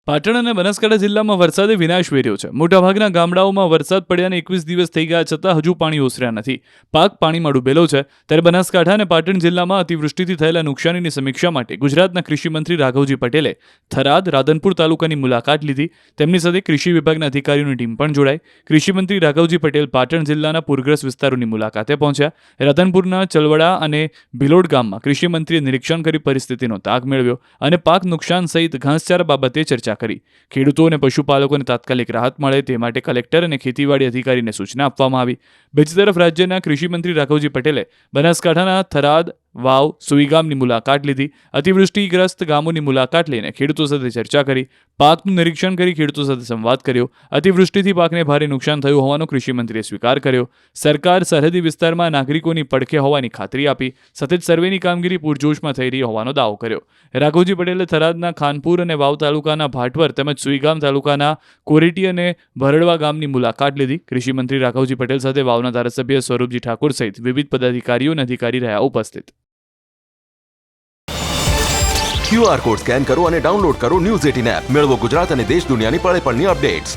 પાટણ અને બનાસકાંઠા જિલ્લામાં વરસાદે વિનાશ વેર્યો છે. મોટાભાગના ગામડાઓમાં વરસાદ પડ્યાને 21 દિવસ થઈ ગયા છતાં હજુ પાણી ઓસર્યા નથી. પાક પાણીમાં ડૂબેલો છે. ત્યારે બનાસકાંઠા અને પાટણ જિલ્લામાં અતિવૃષ્ટિથી થયેલા નુકસાનીની સમીક્ષા માટે ગુજરાતના કૃષિમંત્રી રાઘવજી પટેલે થરાદ, રાધનપુર તાલુકાની મુલાકાત લીધી. તેમની સાથે કૃષિ વિભાગના અધિકારીઓની ટીમ પણ જોડાઈ. કૃષિમંત્રી રાઘવજી પટેલ પાટણ જિલ્લાના પૂરગ્રસ્ત વિસ્તારોની મુલાકાતે પહોંચ્યા. રાધનપુરના ચલવડા અને ભિલોડ ગામમાં કૃષિમંત્રીએ નિરીક્ષણ કરી પરિસ્થિતિનો તાગ મેળવ્યો અને પાક નુકસાન સહિત ઘાસચારા બાબતે ચર્ચા કરી. ખેડૂતો અને પશુપાલકોને તાત્કાલિક રાહત મળે તે માટે કલેક્ટર અને ખેતીવાડી અધિકારીને સૂચના આપવામાં આવી. બીજી તરફ રાજ્યના કૃષિમંત્રી રાઘવજી પટેલે બનાસકાંઠાના થરાદ, વાવ, સુઈગામની મુલાકાત લીધી. અતિવૃષ્ટિગ્રસ્ત ગામોની મુલાકાત લઈને ખેડૂતો સાથે ચર્ચા કરી. પાકનું નિરીક્ષણ કરી ખેડૂતો સાથે સંવાદ કર્યો. અતિવૃષ્ટિથી પાકને ભારે નુકસાન થયું હોવાનો કૃષિમંત્રીએ સ્વીકાર કર્યો. સરકાર સરહદી વિસ્તારમાં નાગરિકોની પડખે હોવાની ખાતરી આપી. સતત સર્વેની કામગીરી પૂરજોશમાં થઈ રહી હોવાનો દાવો કર્યો. રાઘવજી પટેલે થરાદના ખાનપુર અને વાવ તાલુકાના ભાટવર તેમજ સુઈગામ તાલુકાના કોરેટી અને ભરડવા ગામની મુલાકાત લીધી. કૃષિમંત્રી રાઘવજી પટેલ સાથે વાવના ધારાસભ્ય સ્વરૂપજી ઠાકોર સહિત વિવિધ પદાધિકારીઓ અને અધિકારી રહ્યા ઉપસ્થિત. QR કોડ સ્કેન કરો અને ડાઉનલોડ કરો ન્યૂઝ 18 એપ. મેળવો ગુજરાત અને દેશ દુનિયાની પળે પળની અપડેટ્સ.